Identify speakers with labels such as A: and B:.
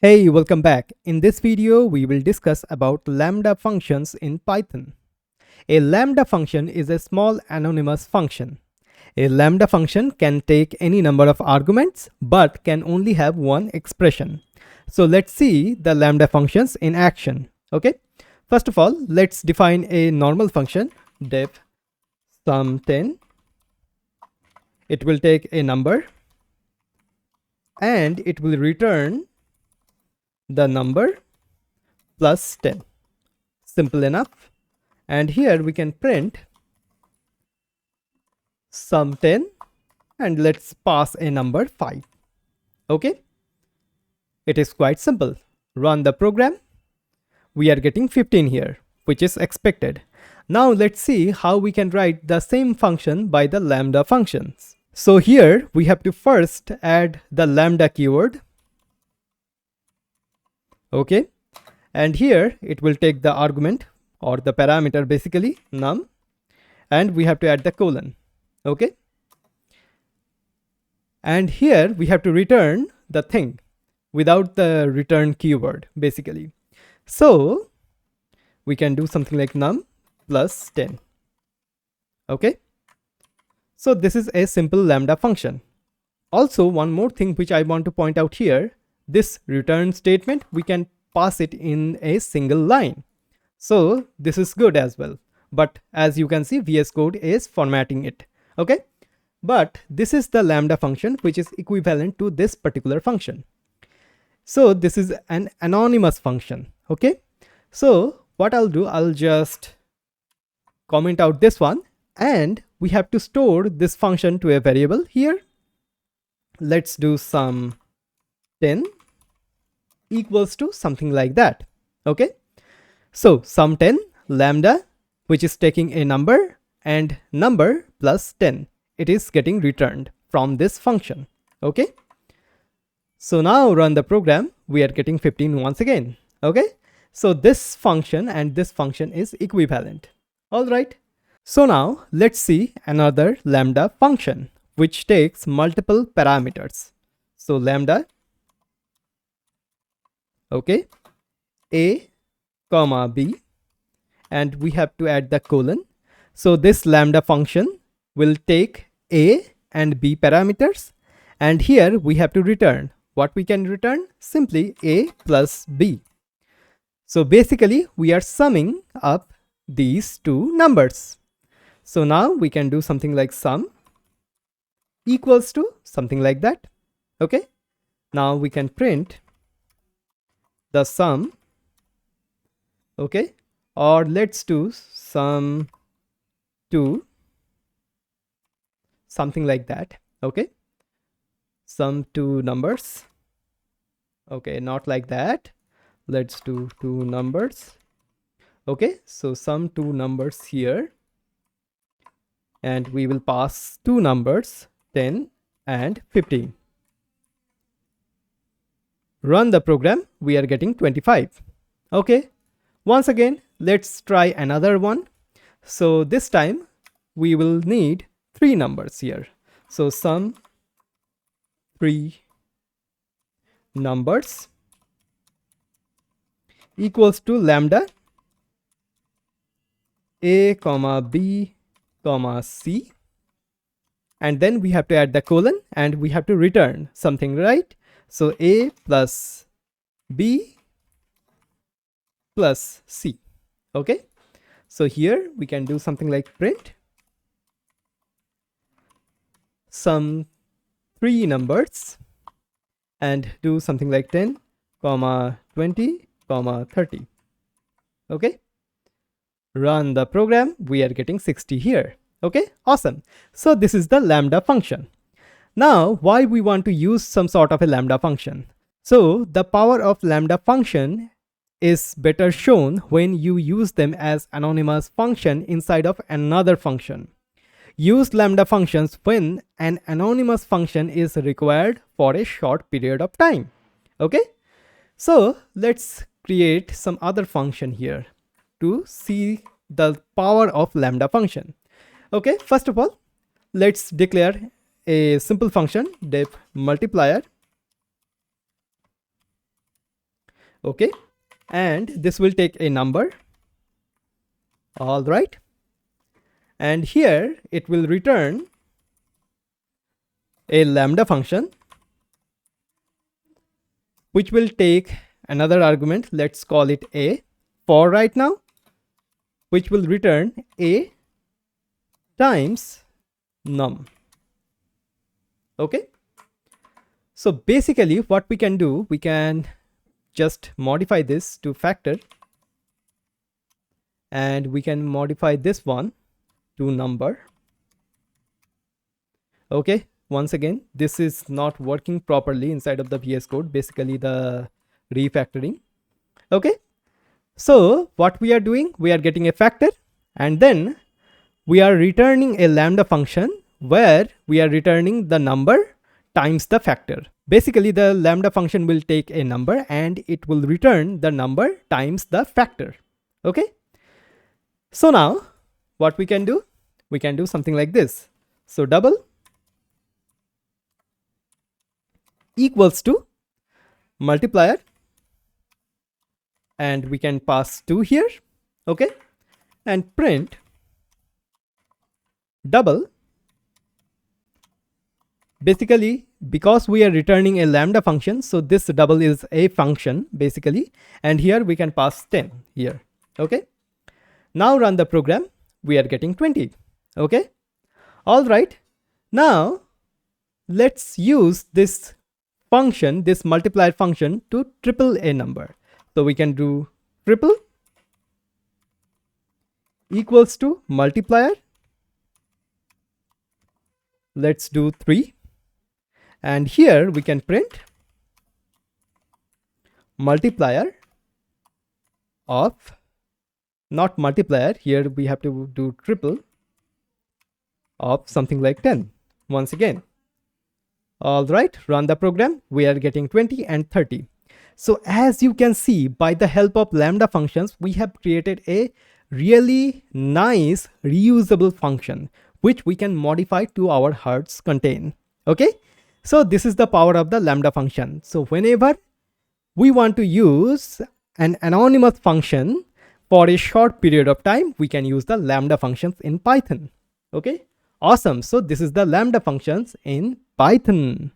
A: Hey, welcome back. In this video, we will discuss about lambda functions in Python. A lambda function is a small anonymous function. A lambda function can take any number of arguments, but can only have one expression. So let's see the lambda functions in action. Okay. First of all, let's define a normal function, def sum10. It will take a number and it will return the number plus 10. Simple enough. And here we can print sum10 and let's pass a number 5. Okay. It is quite simple. Run the program. We are getting 15 here, which is expected. Now let's see how we can write the same function by the lambda functions. So here we have to first add the lambda keyword. Okay, and here it will take the argument or the parameter, basically num, and we have to add the colon. Okay, and here we have to return the thing without the return keyword, basically. So we can do something like num plus 10. Okay, so this is a simple lambda function. Also, one more thing which I want to point out here, this return statement, we can pass it in a single line. So this is good as well. But as you can see, VS Code is formatting it. Okay. But this is the lambda function, which is equivalent to this particular function. So this is an anonymous function. Okay. So what I'll do, I'll just comment out this one, and we have to store this function to a variable here. Let's do sum 10 equals to something like that. Okay, so sum 10 lambda, which is taking a number and number plus 10, it is getting returned from this function. Okay, so now run the program. We are getting 15 once again. Okay, so this function and this function is equivalent. All right, so now let's see another lambda function which takes multiple parameters. So lambda, okay, a comma b, and we have to add the colon. So this lambda function will take a and b parameters, and here we have to return what we can return, simply a plus b. So basically we are summing up these two numbers. So now we can do something like sum equals to something like that. Okay, now we can print the sum. Okay, or let's do sum 2, something like that. Okay, sum 2 numbers. Okay, not like that. Let's do 2 numbers. Okay, so sum 2 numbers here, and we will pass 2 numbers, 10 and 15. Run the program. We are getting 25. Okay, once again let's try another one. So this time we will need 3 numbers here. So sum 3 numbers equals to lambda a comma b comma c, and then we have to add the colon and we have to return something, right? So a plus b plus c. Okay, so here we can do something like print sum 3 numbers and do something like 10 comma 20 comma 30. Okay, run the program. We are getting 60 here. Okay, awesome. So this is the lambda function. Now, why we want to use some sort of a lambda function? So the power of lambda function is better shown when you use them as anonymous function inside of another function. Use lambda functions when an anonymous function is required for a short period of time. Okay, so let's create some other function here to see the power of lambda function. Okay, first of all, let's declare a simple function, def multiplier, Okay, and this will take a number. All right, and here it will return a lambda function which will take another argument. Let's call it a for right now, which will return a times num. Okay, so basically what we can do, we can just modify this to factor, and we can modify this one to number. Okay, once again, this is not working properly inside of the VS Code, basically the refactoring. Okay, so what we are doing, we are getting a factor, and then we are returning a lambda function where we are returning the number times the factor. Basically, the lambda function will take a number and it will return the number times the factor. Okay, so now what we can do, we can do something like this. So double equals to multiplier, and we can pass 2 here. Okay, and print double. Basically, because we are returning a lambda function, so this double is a function basically, and here we can pass 10 here. Okay, now run the program, we are getting 20. Okay, all right, now let's use this function, this multiplier function, to triple a number. So we can do triple equals to multiplier. Let's do 3, and here we can print multiplier of, not multiplier, here we have to do triple of something like 10 once again. All right, run the program, we are getting 20 and 30. So as you can see, by the help of lambda functions, we have created a really nice reusable function which we can modify to our heart's content. Okay, so this is the power of the lambda function. So whenever we want to use an anonymous function for a short period of time, we can use the lambda functions in Python. Okay, awesome. So this is the lambda functions in Python.